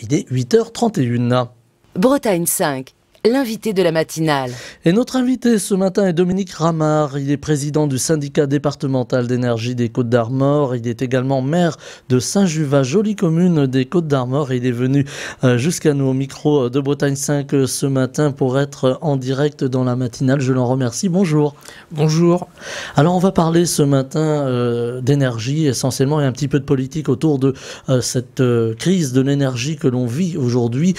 Il est 8h31. Bretagne 5, l'invité de la matinale. Et notre invité ce matin est Dominique Ramard. Il est président du syndicat départemental d'énergie des Côtes-d'Armor. Il est également maire de Saint-Juvat, jolie commune des Côtes-d'Armor. Il est venu jusqu'à nous au micro de Bretagne 5 ce matin pour être en direct dans la matinale. Je l'en remercie. Bonjour. Bonjour. Alors on va parler ce matin d'énergie essentiellement et un petit peu de politique autour de cette crise de l'énergie que l'on vit aujourd'hui.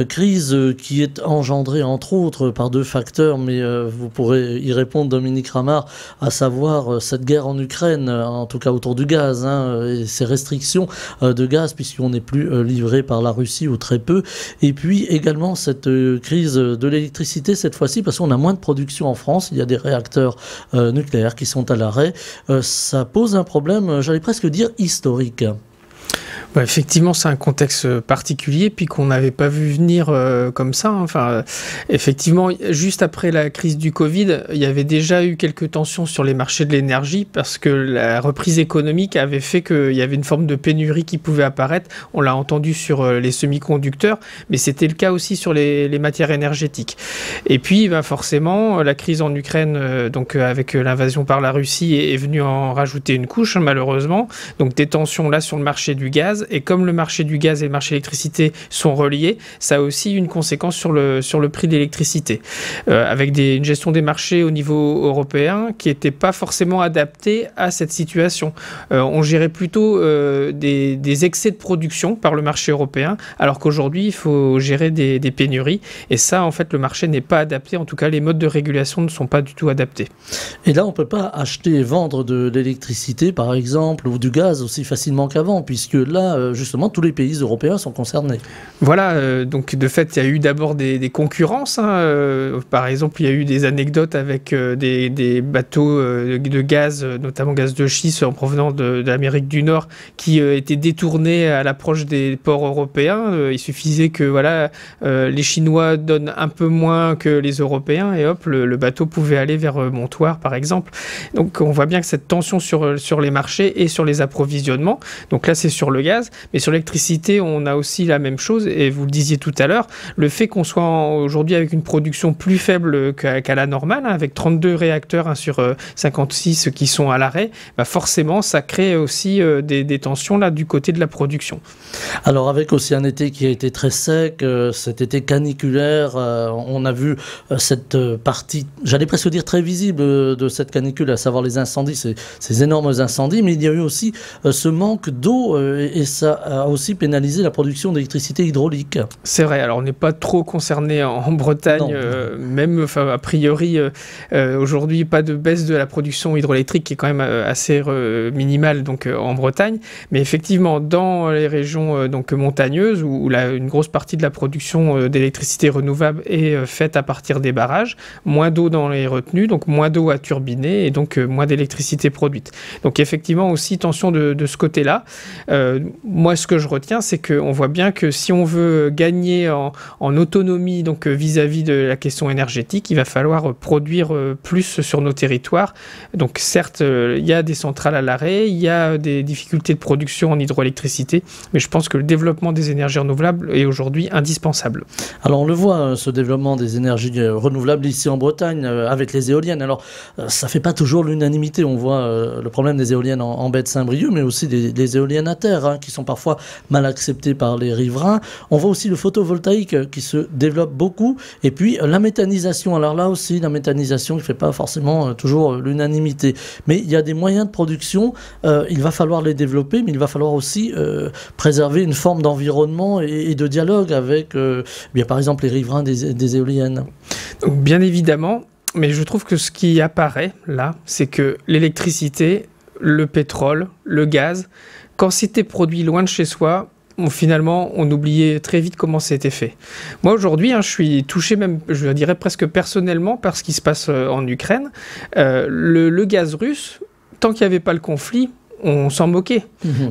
Crise qui est engendrée entre autres par deux facteurs, mais vous pourrez y répondre, Dominique Ramard, à savoir cette guerre en Ukraine, en tout cas autour du gaz, et ces restrictions de gaz puisqu'on n'est plus livré par la Russie ou très peu, et puis également cette crise de l'électricité cette fois-ci parce qu'on a moins de production en France, il y a des réacteurs nucléaires qui sont à l'arrêt. Ça pose un problème, j'allais presque dire historique. Effectivement, c'est un contexte particulier, puis qu'on n'avait pas vu venir comme ça. Enfin, effectivement, juste après la crise du Covid, il y avait déjà eu quelques tensions sur les marchés de l'énergie parce que la reprise économique avait fait qu'il y avait une forme de pénurie qui pouvait apparaître. On l'a entendu sur les semi-conducteurs, mais c'était le cas aussi sur les matières énergétiques. Et puis, forcément, la crise en Ukraine, donc avec l'invasion par la Russie, est venue en rajouter une couche, malheureusement. Donc, des tensions là sur le marché du gaz. Et comme le marché du gaz et le marché de l'électricité sont reliés, ça a aussi une conséquence sur le prix de l'électricité. Avec une gestion des marchés au niveau européen qui n'était pas forcément adaptée à cette situation. On gérait plutôt des excès de production par le marché européen, alors qu'aujourd'hui, il faut gérer des pénuries. Et ça, en fait, le marché n'est pas adapté. En tout cas, les modes de régulation ne sont pas du tout adaptés. Et là, on ne peut pas acheter et vendre de l'électricité, par exemple, ou du gaz aussi facilement qu'avant, puisque là, justement, tous les pays européens sont concernés. Voilà, donc de fait, il y a eu d'abord des concurrences. Par exemple, il y a eu des anecdotes avec des bateaux de gaz, notamment gaz de schiste en provenance de l'Amérique du Nord, qui étaient détournés à l'approche des ports européens. Il suffisait que les Chinois donnent un peu moins que les Européens et hop, le bateau pouvait aller vers Montoire, par exemple. Donc on voit bien que cette tension sur les marchés et sur les approvisionnements, donc là c'est sur le gaz, mais sur l'électricité, on a aussi la même chose, et vous le disiez tout à l'heure, le fait qu'on soit aujourd'hui avec une production plus faible qu'à la normale, avec 32 réacteurs sur 56 qui sont à l'arrêt, forcément, ça crée aussi des tensions là du côté de la production. Alors avec aussi un été qui a été très sec, cet été caniculaire, on a vu cette partie, j'allais presque dire très visible de cette canicule, à savoir les incendies, ces énormes incendies, mais il y a eu aussi ce manque d'eau et ça a aussi pénalisé la production d'électricité hydraulique. C'est vrai, alors on n'est pas trop concerné en Bretagne, même a priori aujourd'hui pas de baisse de la production hydroélectrique qui est quand même assez minimale donc, en Bretagne, mais effectivement dans les régions donc, montagneuses où une grosse partie de la production d'électricité renouvelable est faite à partir des barrages, moins d'eau dans les retenues, donc moins d'eau à turbiner et donc moins d'électricité produite. Donc effectivement aussi tension de ce côté-là. Moi, ce que je retiens, c'est qu'on voit bien que si on veut gagner en autonomie donc vis-à-vis de la question énergétique, il va falloir produire plus sur nos territoires. Donc certes, il y a des centrales à l'arrêt, il y a des difficultés de production en hydroélectricité, mais je pense que le développement des énergies renouvelables est aujourd'hui indispensable. Alors on le voit, ce développement des énergies renouvelables ici en Bretagne, avec les éoliennes. Alors ça ne fait pas toujours l'unanimité. On voit le problème des éoliennes en baie de Saint-Brieuc, mais aussi des éoliennes à terre, qui sont parfois mal acceptées par les riverains. On voit aussi le photovoltaïque qui se développe beaucoup. Et puis la méthanisation. Alors là aussi, la méthanisation qui ne fait pas forcément toujours l'unanimité. Mais il y a des moyens de production. Il va falloir les développer, mais il va falloir aussi préserver une forme d'environnement et de dialogue avec, par exemple, les riverains des éoliennes. Donc, bien évidemment, mais je trouve que ce qui apparaît là, c'est que l'électricité, le pétrole, le gaz, quand c'était produit loin de chez soi, finalement, on oubliait très vite comment c'était fait. Moi, aujourd'hui, je suis touché même, je dirais presque personnellement, par ce qui se passe en Ukraine. Le gaz russe, tant qu'il n'y avait pas le conflit, on s'en moquait.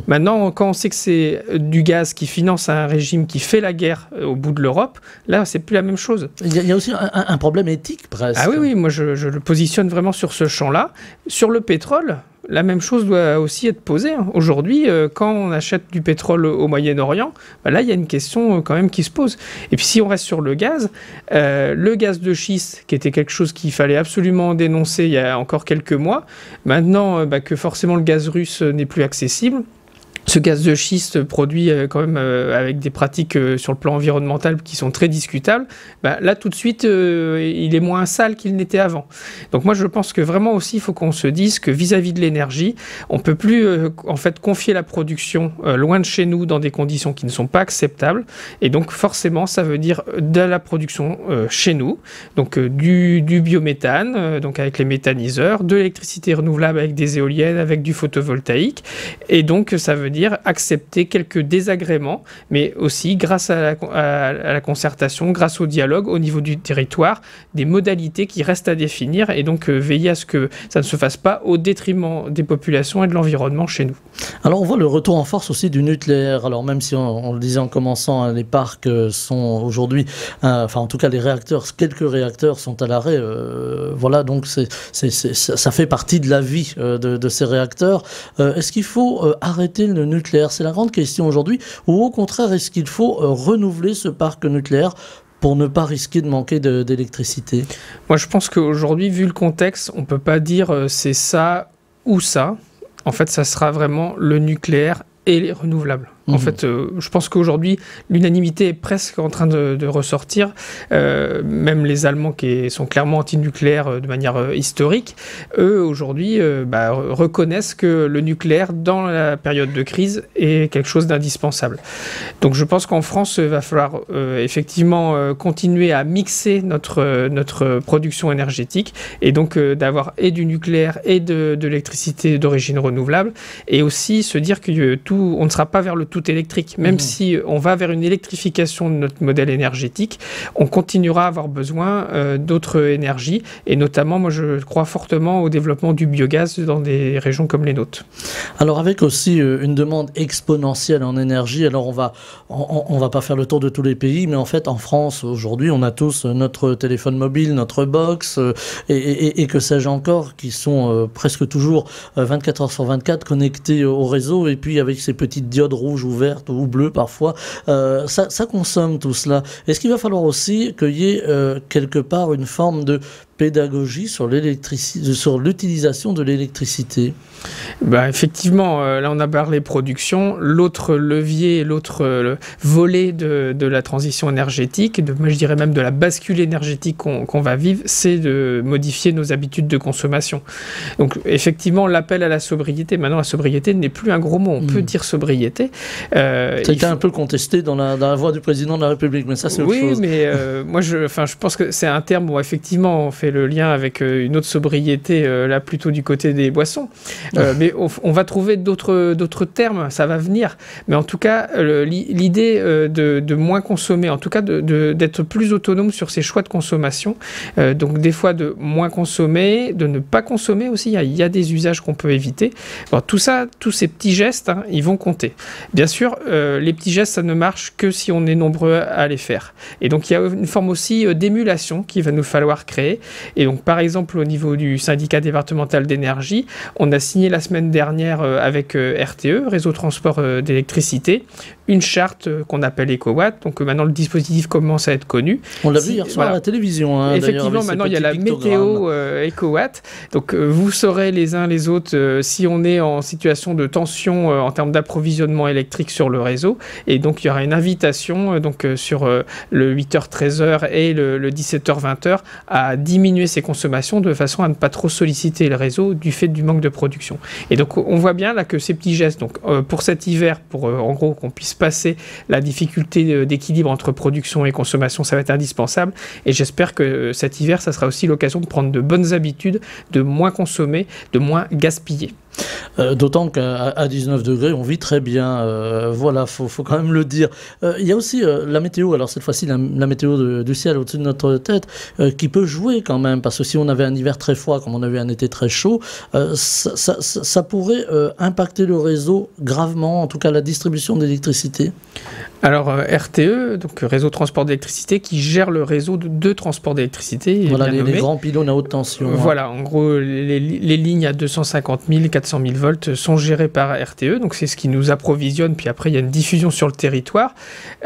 Maintenant, quand on sait que c'est du gaz qui finance un régime qui fait la guerre au bout de l'Europe, là, c'est plus la même chose. Il y a aussi un problème éthique, presque. Ah oui, moi, je le positionne vraiment sur ce champ-là. Sur le pétrole, la même chose doit aussi être posée. Aujourd'hui, quand on achète du pétrole au Moyen-Orient, là, il y a une question quand même qui se pose. Et puis, si on reste sur le gaz de schiste, qui était quelque chose qu'il fallait absolument dénoncer il y a encore quelques mois, maintenant que forcément le gaz russe n'est plus accessible, ce gaz de schiste produit quand même avec des pratiques sur le plan environnemental qui sont très discutables, là tout de suite il est moins sale qu'il n'était avant. Donc moi je pense que vraiment aussi il faut qu'on se dise que vis-à-vis de l'énergie, on peut plus en fait confier la production loin de chez nous dans des conditions qui ne sont pas acceptables, et donc forcément ça veut dire de la production chez nous, donc du biométhane, donc avec les méthaniseurs, de l'électricité renouvelable avec des éoliennes, avec du photovoltaïque, et donc ça veut dire accepter quelques désagréments, mais aussi grâce à la concertation, grâce au dialogue au niveau du territoire, des modalités qui restent à définir, et donc veiller à ce que ça ne se fasse pas au détriment des populations et de l'environnement chez nous. Alors on voit le retour en force aussi du nucléaire. Alors même si on le disait en commençant, les parcs sont aujourd'hui, en tout cas les réacteurs, quelques réacteurs sont à l'arrêt. Voilà, donc ça fait partie de la vie de ces réacteurs. Est-ce qu'il faut arrêter le nucléaire? C'est la grande question aujourd'hui. Ou au contraire, est-ce qu'il faut renouveler ce parc nucléaire pour ne pas risquer de manquer d'électricité? Moi, je pense qu'aujourd'hui, vu le contexte, on ne peut pas dire c'est ça ou ça. En fait, ça sera vraiment le nucléaire et les renouvelables. En fait, je pense qu'aujourd'hui, l'unanimité est presque en train de ressortir. Même les Allemands qui sont clairement anti-nucléaires de manière historique, eux, aujourd'hui, reconnaissent que le nucléaire, dans la période de crise, est quelque chose d'indispensable. Donc je pense qu'en France, il va falloir effectivement continuer à mixer notre production énergétique, et donc d'avoir et du nucléaire et de l'électricité d'origine renouvelable, et aussi se dire qu'on ne sera pas vers le tout électrique. Même si on va vers une électrification de notre modèle énergétique, on continuera à avoir besoin d'autres énergies, et notamment, moi je crois fortement au développement du biogaz dans des régions comme les nôtres. Alors avec aussi une demande exponentielle en énergie, alors on va pas faire le tour de tous les pays, mais en fait en France aujourd'hui on a tous notre téléphone mobile, notre box, et que sais-je encore, qui sont presque toujours 24 heures sur 24 connectés au réseau, et puis avec ces petites diodes rouges ou vertes ou bleues parfois, ça consomme tout cela. Est-ce qu'il va falloir aussi qu'il y ait quelque part une forme de pédagogie sur l'utilisation de l'électricité? Effectivement, là on a parlé production. L'autre levier, l'autre volet de la transition énergétique, moi je dirais même de la bascule énergétique qu'on va vivre, c'est de modifier nos habitudes de consommation. Donc effectivement, l'appel à la sobriété, maintenant la sobriété n'est plus un gros mot, on peut dire sobriété. C'était un peu contesté dans la voix du président de la République, mais ça c'est autre chose. Oui, mais moi je pense que c'est un terme où effectivement on fait le lien avec une autre sobriété, là plutôt du côté des boissons. Mais on va trouver d'autres termes, ça va venir. Mais en tout cas, l'idée de moins consommer, en tout cas d'être plus autonome sur ses choix de consommation, donc des fois de moins consommer, de ne pas consommer aussi, il y a des usages qu'on peut éviter. Bon, tout ça, tous ces petits gestes, ils vont compter. Bien sûr, les petits gestes, ça ne marche que si on est nombreux à les faire. Et donc il y a une forme aussi d'émulation qu'il va nous falloir créer. Et donc par exemple au niveau du syndicat départemental d'énergie, on a signé la semaine dernière avec RTE, Réseau Transport d'électricité, une charte qu'on appelle EcoWatt. Donc maintenant le dispositif commence à être connu. On l'a vu hier soir à la télévision. Effectivement, maintenant il y a la météo EcoWatt. Donc vous saurez les uns les autres si on est en situation de tension en termes d'approvisionnement électrique sur le réseau. Et donc il y aura une invitation sur le 8h-13h et le 17h-20h à diminuer ses consommations de façon à ne pas trop solliciter le réseau du fait du manque de production. Et donc on voit bien là que ces petits gestes, donc pour cet hiver, pour en gros qu'on puisse passer la difficulté d'équilibre entre production et consommation, ça va être indispensable. Et j'espère que cet hiver, ça sera aussi l'occasion de prendre de bonnes habitudes, de moins consommer, de moins gaspiller. D'autant qu'à 19 degrés, on vit très bien. Voilà, faut quand même le dire. Il y a aussi la météo. Alors cette fois-ci, la météo du ciel au-dessus de notre tête, qui peut jouer quand même. Parce que si on avait un hiver très froid, comme on a eu un été très chaud, ça pourrait impacter le réseau gravement, en tout cas la distribution d'électricité. Alors RTE, donc Réseau Transport d'électricité, qui gère le réseau de transport d'électricité. Voilà, les grands pylônes à haute tension. Voilà, en gros, les lignes à 250 000, 400 000 volts sont gérées par RTE, donc c'est ce qui nous approvisionne, puis après il y a une diffusion sur le territoire.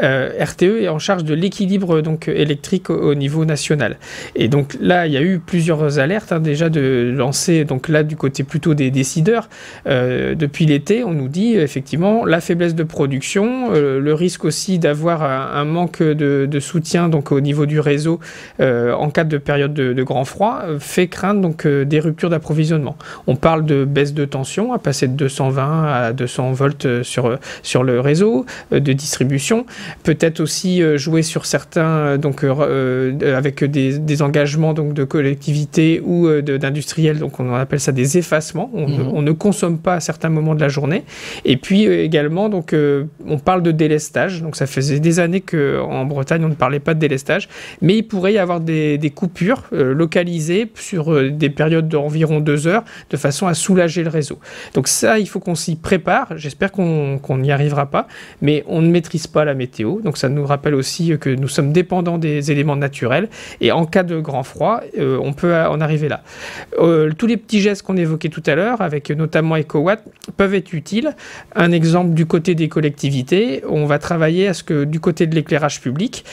RTE est en charge de l'équilibre donc électrique au niveau national. Et donc là, il y a eu plusieurs alertes déjà de lancer, donc là du côté plutôt des décideurs. Depuis l'été, on nous dit effectivement la faiblesse de production, le risque aussi d'avoir un manque de soutien donc au niveau du réseau en cas de période de grand froid fait craindre donc des ruptures d'approvisionnement. On parle de baisse de tension à passer de 220 à 200 volts sur le réseau de distribution, peut-être aussi jouer sur certains donc avec des engagements donc de collectivités ou d'industriels, donc on appelle ça des effacements. On ne consomme pas à certains moments de la journée. Et puis également donc on parle de délestage. Donc ça faisait des années qu'en Bretagne, on ne parlait pas de délestage. Mais il pourrait y avoir des coupures localisées sur des périodes d'environ 2 heures, de façon à soulager le réseau. Donc ça, il faut qu'on s'y prépare. J'espère qu'on n'y arrivera pas. Mais on ne maîtrise pas la météo. Donc ça nous rappelle aussi que nous sommes dépendants des éléments naturels. Et en cas de grand froid, on peut en arriver là. Tous les petits gestes qu'on évoquait tout à l'heure, avec notamment EcoWatt, peuvent être utiles. Un exemple du côté des collectivités, on va travailler à ce que du côté de l'éclairage public,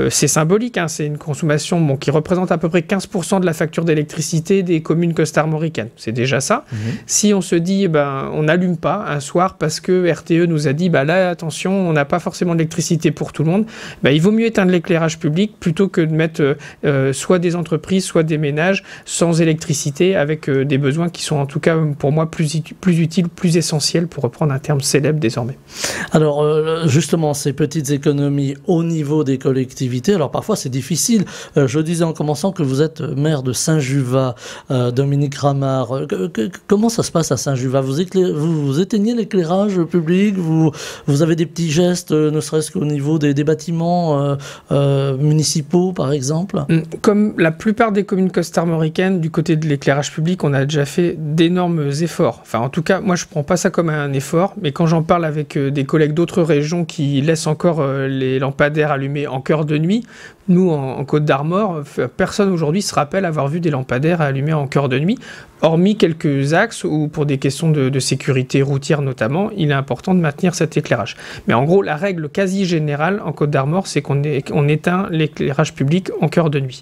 c'est symbolique, hein, c'est une consommation qui représente à peu près 15% de la facture d'électricité des communes costarmoricaines. C'est déjà ça. Si on se dit, on n'allume pas un soir parce que RTE nous a dit, là, attention, on n'a pas forcément d'électricité pour tout le monde, il vaut mieux éteindre l'éclairage public plutôt que de mettre soit des entreprises, soit des ménages sans électricité avec des besoins qui sont en tout cas pour moi plus utiles, plus essentiels, pour reprendre un terme célèbre désormais. Alors justement, ces petites économies au niveau des collectivités, alors parfois c'est difficile. Je disais en commençant que vous êtes maire de Saint-Juvat, Dominique Ramard. Comment ça se passe à Saint-Juvat? Vous éteignez l'éclairage public, vous avez des petits gestes, ne serait-ce qu'au niveau des bâtiments municipaux par exemple? Comme la plupart des communes costarmoricaines, du côté de l'éclairage public, on a déjà fait d'énormes efforts. Enfin, en tout cas, moi je ne prends pas ça comme un effort, mais quand j'en parle avec des collègues d'autres régions qui laissent encore les lampadaires allumés en cœur de nuit, nous, en Côte-d'Armor, personne aujourd'hui se rappelle avoir vu des lampadaires allumés en cœur de nuit, hormis quelques axes où, pour des questions de sécurité routière notamment, il est important de maintenir cet éclairage. Mais en gros, la règle quasi générale en Côte-d'Armor, c'est qu'on éteint l'éclairage public en cœur de nuit.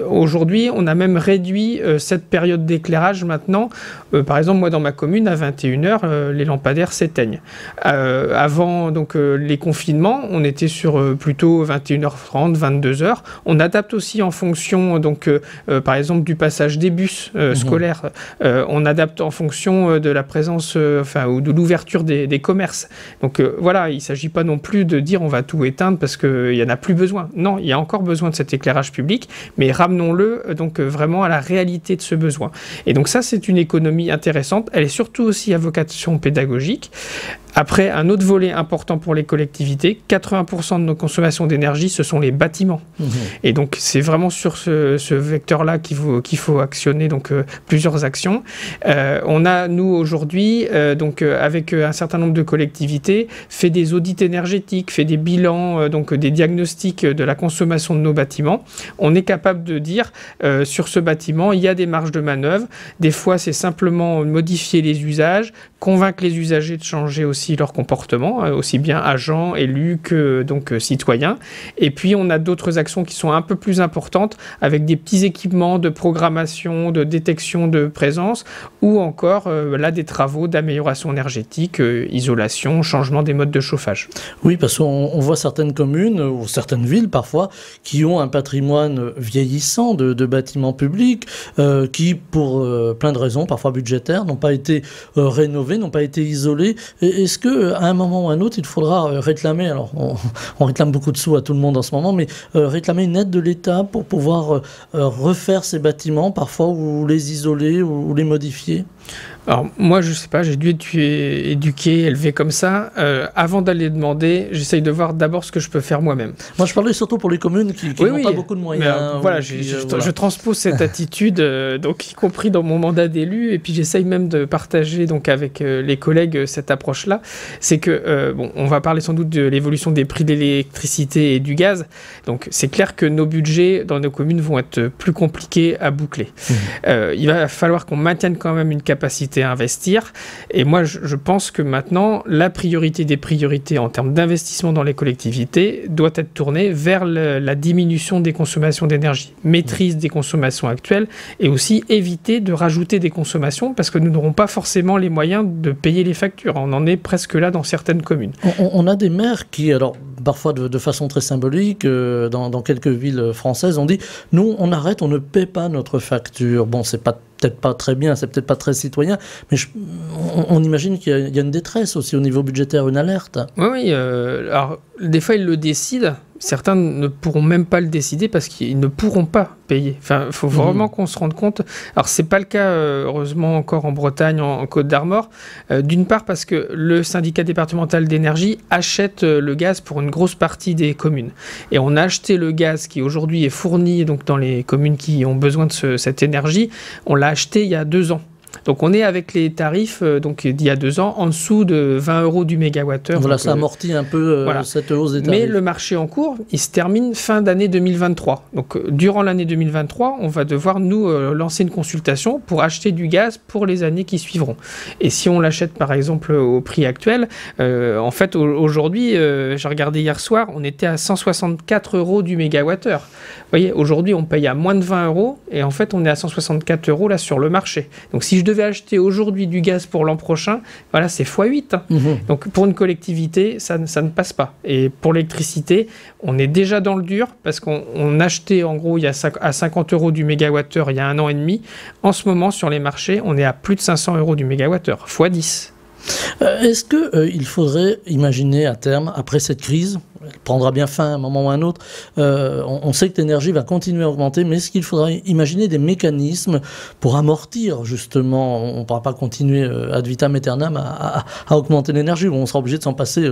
Aujourd'hui, on a même réduit cette période d'éclairage maintenant. Par exemple, moi, dans ma commune, à 21h, les lampadaires s'éteignent. Avant donc, les confinements, on était sur plutôt 21h30, 22h. On adapte aussi en fonction, donc, par exemple, du passage des bus scolaires. On adapte en fonction de la présence, ou de l'ouverture des commerces. Donc voilà, il ne s'agit pas non plus de dire on va tout éteindre parce qu'il n'y en a plus besoin. Non, il y a encore besoin de cet éclairage public, mais ramenons-le donc vraiment à la réalité de ce besoin. Et donc ça, c'est une économie intéressante. Elle est surtout aussi à vocation pédagogique. Après, un autre volet important pour les collectivités, 80% de nos consommations d'énergie, ce sont les bâtiments. Et donc, c'est vraiment sur ce vecteur-là qu'il faut actionner donc, plusieurs actions. On a, nous, aujourd'hui, avec un certain nombre de collectivités, fait des audits énergétiques, fait des bilans, donc des diagnostics de la consommation de nos bâtiments. On est capable de dire, sur ce bâtiment, il y a des marges de manœuvre. Des fois, c'est simplement modifier les usages, convaincre les usagers de changer aussi leur comportement, aussi bien agents, élus que donc citoyens. Et puis on a d'autres actions qui sont un peu plus importantes avec des petits équipements de programmation, de détection de présence ou encore là des travaux d'amélioration énergétique, isolation, changement des modes de chauffage. Oui, parce qu'on voit certaines communes ou certaines villes parfois qui ont un patrimoine vieillissant de bâtiments publics qui, pour plein de raisons, parfois budgétaires, n'ont pas été rénovés, n'ont pas été isolés. Est-ce qu'à un moment ou à un autre, il faudra réclamer, alors on réclame beaucoup de sous à tout le monde en ce moment, mais réclamer une aide de l'État pour pouvoir refaire ces bâtiments, parfois, ou les isoler ou les modifier? Alors moi je sais pas, j'ai dû être éduqué, élevé comme ça. Avant d'aller demander, j'essaye de voir d'abord ce que je peux faire moi-même. Moi je parlais surtout pour les communes qui n'ont pas beaucoup de moyens. Voilà, je transpose cette attitude, donc y compris dans mon mandat d'élu, et puis j'essaye même de partager donc avec les collègues cette approche-là. C'est que on va parler sans doute de l'évolution des prix de l'électricité et du gaz. Donc c'est clair que nos budgets dans nos communes vont être plus compliqués à boucler. Il va falloir qu'on maintienne quand même une capacité à investir. Et moi, je pense que maintenant, la priorité des priorités en termes d'investissement dans les collectivités doit être tournée vers la diminution des consommations d'énergie, maîtrise des consommations actuelles et aussi éviter de rajouter des consommations parce que nous n'aurons pas forcément les moyens de payer les factures. On en est presque là dans certaines communes. On a des maires qui, alors parfois de façon très symbolique, dans quelques villes françaises, on dit « Nous, on arrête, on ne paie pas notre facture ». Bon, c'est peut-être pas très bien, c'est peut-être pas très citoyen, mais on imagine qu'il y a une détresse aussi au niveau budgétaire, une alerte. Oui, alors des fois ils le décident, certains ne pourront même pas le décider parce qu'ils ne pourront pas payer. Enfin, il faut vraiment qu'on se rende compte. Alors c'est pas le cas, heureusement, encore en Bretagne, en Côte-d'Armor. D'une part parce que le syndicat départemental d'énergie achète le gaz pour une grosse partie des communes. Et on a acheté le gaz qui aujourd'hui est fourni donc, dans les communes qui ont besoin de cette énergie. On l'a acheté il y a 2 ans. Donc on est avec les tarifs d'il y a 2 ans en dessous de 20 € du mégawattheure. Voilà, donc, ça amortit un peu cette hausse des tarifs. Mais le marché en cours, il se termine fin d'année 2023. Donc durant l'année 2023, on va devoir nous lancer une consultation pour acheter du gaz pour les années qui suivront. Et si on l'achète par exemple au prix actuel, en fait aujourd'hui, j'ai regardé hier soir, on était à 164 € du mégawattheure. Vous voyez, aujourd'hui on paye à moins de 20 € et en fait on est à 164 € là sur le marché. Donc si je devais acheter aujourd'hui du gaz pour l'an prochain, voilà, c'est x8. Hein. Donc pour une collectivité, ça ne passe pas. Et pour l'électricité, on est déjà dans le dur parce qu'on achetait en gros à 50 € du mégawattheure il y a 1 an et demi. En ce moment, sur les marchés, on est à plus de 500 € du mégawattheure, x10. Est-ce qu'il faudrait imaginer à terme, après cette crise, elle prendra bien fin à un moment ou à un autre, on sait que l'énergie va continuer à augmenter, mais est-ce qu'il faudrait imaginer des mécanismes pour amortir justement, on ne pourra pas continuer ad vitam aeternam à augmenter l'énergie, on sera obligé de s'en passer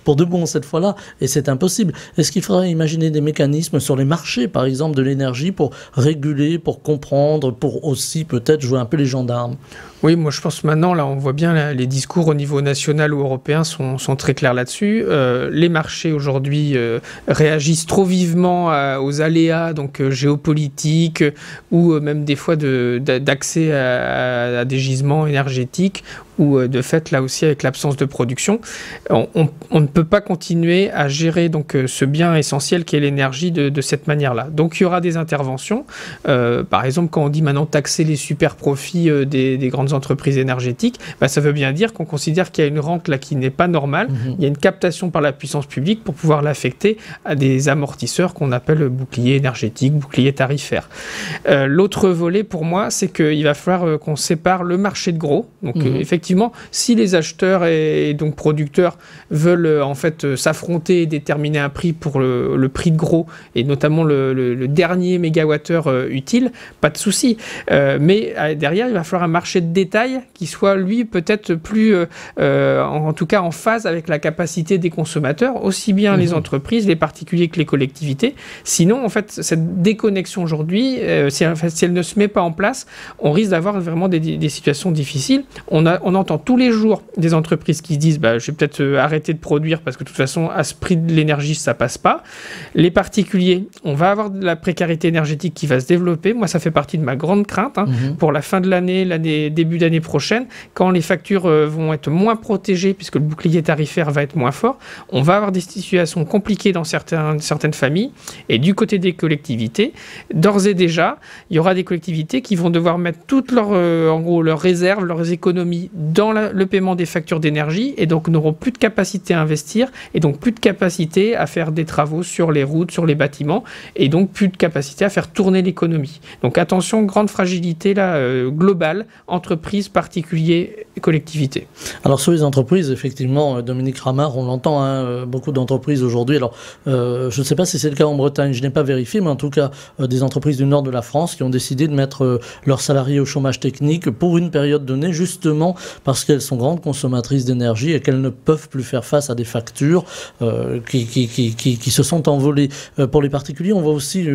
pour de bon cette fois-là, et c'est impossible. Est-ce qu'il faudrait imaginer des mécanismes sur les marchés, par exemple, de l'énergie pour réguler, pour comprendre, pour aussi peut-être jouer un peu les gendarmes? Oui, moi je pense maintenant, là on voit bien les discours au niveau national ou européen sont très clairs là-dessus. Les marchés aujourd'hui réagissent trop vivement aux aléas donc géopolitiques ou même des fois d'accès à des gisements énergétiques ou de fait là aussi avec l'absence de production. On ne peut pas continuer à gérer donc ce bien essentiel qu'est l'énergie de cette manière-là. Donc il y aura des interventions. Par exemple, quand on dit maintenant taxer les super profits des grandes entreprises énergétiques, ça veut bien dire qu'on considère qu'il y a une rente là qui n'est pas normale. Il y a une captation par la puissance publique pour pouvoir l'affecter à des amortisseurs qu'on appelle bouclier énergétique, bouclier tarifaire. L'autre volet pour moi, c'est qu'il va falloir qu'on sépare le marché de gros. Donc effectivement, si les acheteurs et donc producteurs veulent en fait s'affronter et déterminer un prix pour le prix de gros et notamment le dernier mégawattheure utile, pas de souci. Mais derrière, il va falloir un marché de détail qui soit lui peut-être plus, en tout cas en phase avec la capacité des consommateurs, aussi bien les entreprises, les particuliers que les collectivités. Sinon, en fait, cette déconnexion aujourd'hui, si elle ne se met pas en place, on risque d'avoir vraiment des situations difficiles. On entend tous les jours des entreprises qui se disent je vais peut-être arrêter de produire parce que de toute façon, à ce prix de l'énergie, ça passe pas. Les particuliers, on va avoir de la précarité énergétique qui va se développer. Moi, ça fait partie de ma grande crainte pour la fin de l'année, début d'année prochaine, quand les factures vont être moins protégées puisque le bouclier tarifaire va être moins fort. On va avoir des situations compliquées dans certaines familles. Et du côté des collectivités, d'ores et déjà, il y aura des collectivités qui vont devoir mettre toutes leurs réserves, leurs économies dans le paiement des factures d'énergie et donc n'auront plus de capacité à investir et donc plus de capacité à faire des travaux sur les routes, sur les bâtiments et donc plus de capacité à faire tourner l'économie. Donc attention, grande fragilité là, globale, entreprises, particuliers, collectivités. Alors sur les entreprises, effectivement, Dominique Ramard, on l'entend, hein, beaucoup d'entreprises aujourd'hui. Alors je ne sais pas si c'est le cas en Bretagne, je n'ai pas vérifié, mais en tout cas des entreprises du nord de la France qui ont décidé de mettre leurs salariés au chômage technique pour une période donnée, justement parce qu'elles sont grandes consommatrices d'énergie et qu'elles ne peuvent plus faire face à des factures qui se sont envolées. Pour les particuliers, on voit aussi,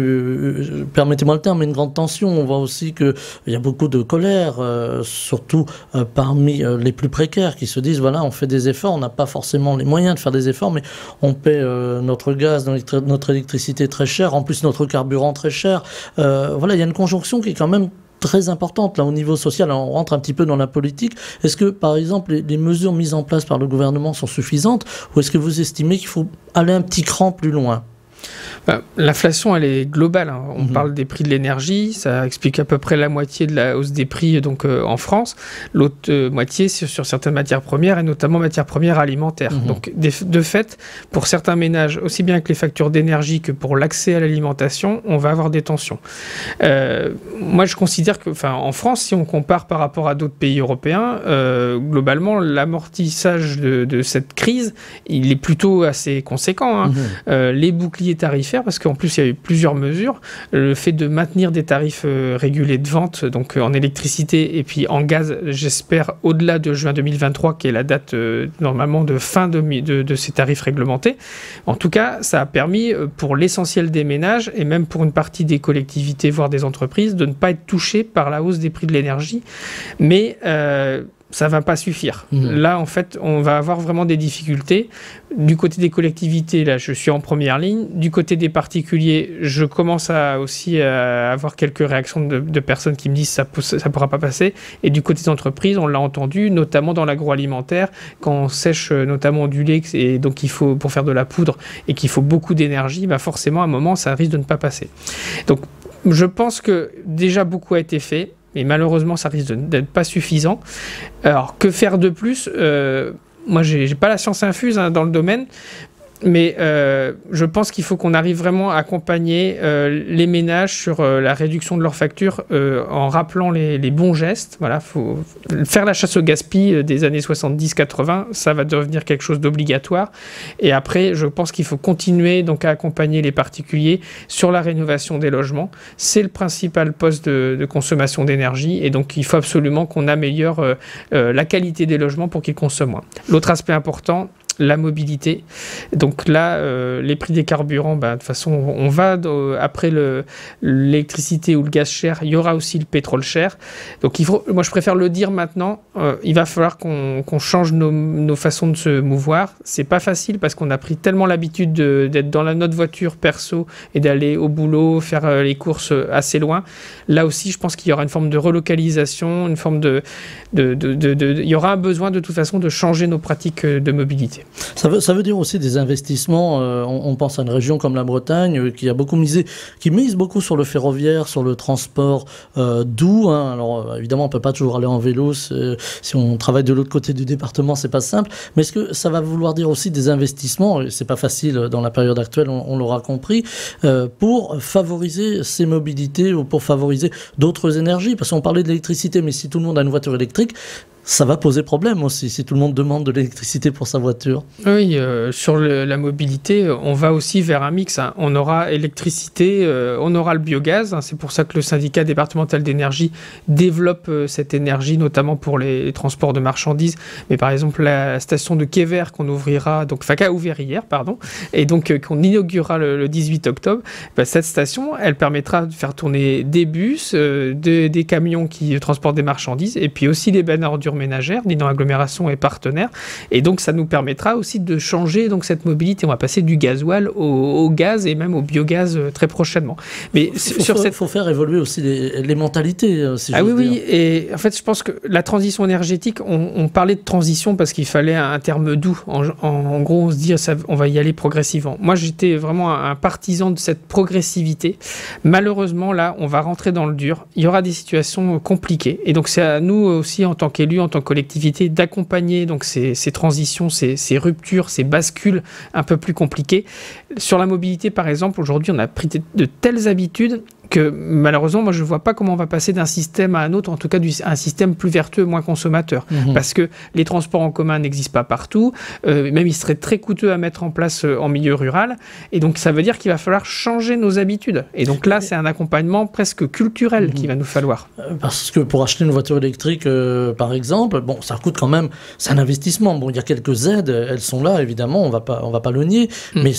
permettez-moi le terme, une grande tension. On voit aussi qu'il y a beaucoup de colère, surtout parmi les plus précaires qui se disent, voilà, on fait des efforts, on n'a pas forcément les moyens de faire des efforts, mais on paie notre gaz, notre électricité très cher, en plus notre carburant très cher. Voilà, il y a une conjonction qui est quand même très importante là au niveau social. Alors, on rentre un petit peu dans la politique. Est-ce que, par exemple, les mesures mises en place par le gouvernement sont suffisantes ou est-ce que vous estimez qu'il faut aller un petit cran plus loin ? L'inflation, elle est globale. Hein. On parle des prix de l'énergie, ça explique à peu près la moitié de la hausse des prix donc, en France. L'autre moitié, c'est sur certaines matières premières, et notamment matières premières alimentaires. Donc, de fait, pour certains ménages, aussi bien avec les factures d'énergie que pour l'accès à l'alimentation, on va avoir des tensions. Moi, je considère que, en France, si on compare par rapport à d'autres pays européens, globalement, l'amortissage de cette crise, il est plutôt assez conséquent. Hein. Les boucliers tarifaires, parce qu'en plus il y a eu plusieurs mesures, le fait de maintenir des tarifs régulés de vente, donc en électricité et puis en gaz, j'espère au-delà de juin 2023, qui est la date normalement de fin de ces tarifs réglementés. En tout cas, ça a permis pour l'essentiel des ménages et même pour une partie des collectivités, voire des entreprises, de ne pas être touchés par la hausse des prix de l'énergie. Mais ça ne va pas suffire. Là, en fait, on va avoir vraiment des difficultés. Du côté des collectivités, là, je suis en première ligne. Du côté des particuliers, je commence aussi à avoir quelques réactions de personnes qui me disent ça ne pourra pas passer. Et du côté des entreprises, on l'a entendu, notamment dans l'agroalimentaire, quand on sèche notamment du lait, et donc il faut, pour faire de la poudre, et qu'il faut beaucoup d'énergie, bah forcément, à un moment, ça risque de ne pas passer. Donc, je pense que déjà beaucoup a été fait. Mais malheureusement, ça risque d'être pas suffisant. Alors, que faire de plus ? Moi, j'ai pas la science infuse dans le domaine, mais je pense qu'il faut qu'on arrive vraiment à accompagner les ménages sur la réduction de leurs factures en rappelant les bons gestes. Voilà, faut faire la chasse au gaspillage des années 70-80, ça va devenir quelque chose d'obligatoire. Et après, je pense qu'il faut continuer donc à accompagner les particuliers sur la rénovation des logements. C'est le principal poste de consommation d'énergie et donc il faut absolument qu'on améliore la qualité des logements pour qu'ils consomment moins. L'autre aspect important, la mobilité. Donc là, les prix des carburants, de toute façon, on va après l'électricité ou le gaz cher, il y aura aussi le pétrole cher. Donc moi, je préfère le dire maintenant. Il va falloir qu'on change nos façons de se mouvoir. C'est pas facile parce qu'on a pris tellement l'habitude d'être dans notre voiture perso et d'aller au boulot, faire les courses assez loin. Là aussi, je pense qu'il y aura une forme de relocalisation, une forme il y aura un besoin de toute façon de changer nos pratiques de mobilité. Ça veut dire aussi des investissements. On pense à une région comme la Bretagne qui a beaucoup qui mise beaucoup sur le ferroviaire, sur le transport doux. Hein. Alors évidemment, on peut pas toujours aller en vélo. Si on travaille de l'autre côté du département, c'est pas simple. Mais est-ce que ça va vouloir dire aussi des investissements ? C'est pas facile dans la période actuelle, on l'aura compris, pour favoriser ces mobilités ou pour favoriser d'autres énergies. Parce qu'on parlait de l'électricité, mais si tout le monde a une voiture électrique, ça va poser problème aussi, si tout le monde demande de l'électricité pour sa voiture. Oui, sur la mobilité, on va aussi vers un mix. Hein. On aura électricité, on aura le biogaz. Hein. C'est pour ça que le syndicat départemental d'énergie développe cette énergie, notamment pour les transports de marchandises. Mais par exemple, la station de Quai-Vert qu'on ouvrira, qu'a ouvert hier, et donc qu'on inaugurera le 18 octobre, cette station, elle permettra de faire tourner des bus, des camions qui transportent des marchandises, et puis aussi les bennes à ordures ménagères. L'Union Agglomération est partenaire, et donc ça nous permettra aussi de changer donc cette mobilité. On va passer du gasoil au gaz et même au biogaz très prochainement. Mais il faut faire évoluer aussi les mentalités. Si oui, et en fait je pense que la transition énergétique, on parlait de transition parce qu'il fallait un terme doux. En gros, on se dit on va y aller progressivement. Moi, j'étais vraiment un partisan de cette progressivité. Malheureusement, là, on va rentrer dans le dur. Il y aura des situations compliquées, et donc c'est à nous aussi en tant qu'élus, en tant que collectivité, d'accompagner donc ces transitions, ces ruptures, ces bascules un peu plus compliquées. Sur la mobilité, par exemple, aujourd'hui, on a pris de telles habitudes que malheureusement, moi je ne vois pas comment on va passer d'un système à un autre, en tout cas un système plus vertueux, moins consommateur. Parce que les transports en commun n'existent pas partout, même ils seraient très coûteux à mettre en place en milieu rural, et donc ça veut dire qu'il va falloir changer nos habitudes. Et donc là, c'est un accompagnement presque culturel qu'il va nous falloir. Parce que pour acheter une voiture électrique, par exemple, bon, ça coûte quand même, c'est un investissement. Bon, il y a quelques aides, elles sont là, évidemment, on va pas le nier, mais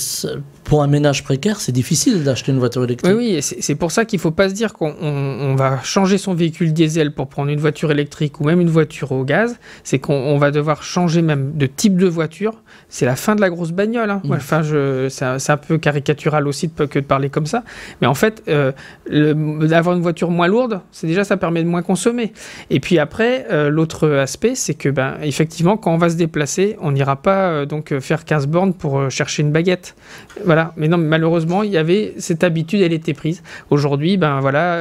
pour un ménage précaire, c'est difficile d'acheter une voiture électrique. Oui, et c'est pour ça qu'il ne faut pas se dire qu'on va changer son véhicule diesel pour prendre une voiture électrique ou même une voiture au gaz. C'est qu'on va devoir changer même de type de voiture. C'est la fin de la grosse bagnole. Hein. Enfin, c'est un peu caricatural aussi que de parler comme ça. Mais en fait, avoir une voiture moins lourde, ça permet de moins consommer. Et puis après, l'autre aspect, c'est que effectivement, quand on va se déplacer, on n'ira pas faire 15 bornes pour chercher une baguette. Voilà. Mais non, malheureusement, il y avait cette habitude, elle était prise. Aujourd'hui,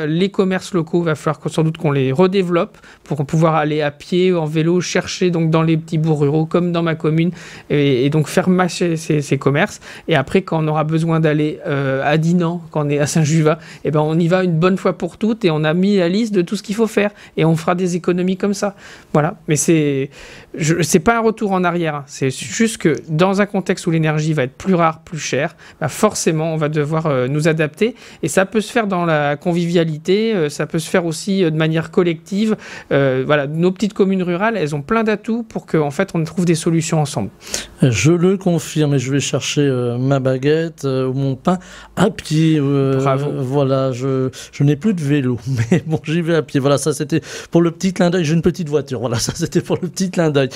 les commerces locaux, il va falloir sans doute qu'on les redéveloppe pour pouvoir aller à pied ou en vélo, chercher donc dans les petits bourgs ruraux, comme dans ma commune, et donc faire marcher ces commerces. Et après, quand on aura besoin d'aller à Dinan, quand on est à Saint-Juvat, on y va une bonne fois pour toutes et on a mis la liste de tout ce qu'il faut faire et on fera des économies comme ça. Voilà. Mais c'est pas un retour en arrière. Hein. C'est juste que dans un contexte où l'énergie va être plus rare, plus chère, forcément, on va devoir nous adapter. Et ça peut se faire dans la convivialité, ça peut se faire aussi de manière collective. Nos petites communes rurales, elles ont plein d'atouts pour qu'en fait, on trouve des solutions ensemble. Je le confirme et je vais chercher ma baguette ou mon pain à pied. Bravo. Voilà, je n'ai plus de vélo, mais bon, j'y vais à pied. Voilà, ça c'était pour le petit clin d'œil. J'ai une petite voiture. Voilà, ça c'était pour le petit clin d'œil.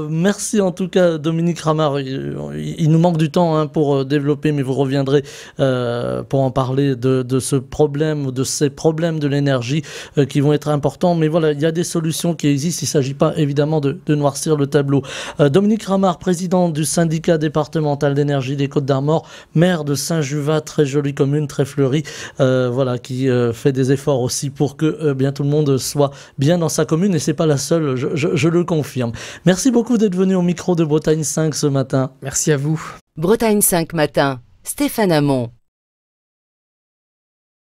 Merci en tout cas, Dominique Ramard. Il nous manque du temps pour développer, mais vous reviendrez pour en parler de ce problème ou de ces problèmes de l'énergie qui vont être importants. Mais voilà, il y a des solutions qui existent. Il ne s'agit pas évidemment de noircir le tableau. Dominique Ramard, président du syndicat départemental d'énergie des Côtes-d'Armor, maire de Saint-Juvat, très jolie commune, très fleurie, qui fait des efforts aussi pour que bien tout le monde soit bien dans sa commune, et c'est pas la seule, je le confirme. Merci beaucoup d'être venu au micro de Bretagne 5 ce matin. Merci à vous. Bretagne 5 matin, Stéphane Hamon.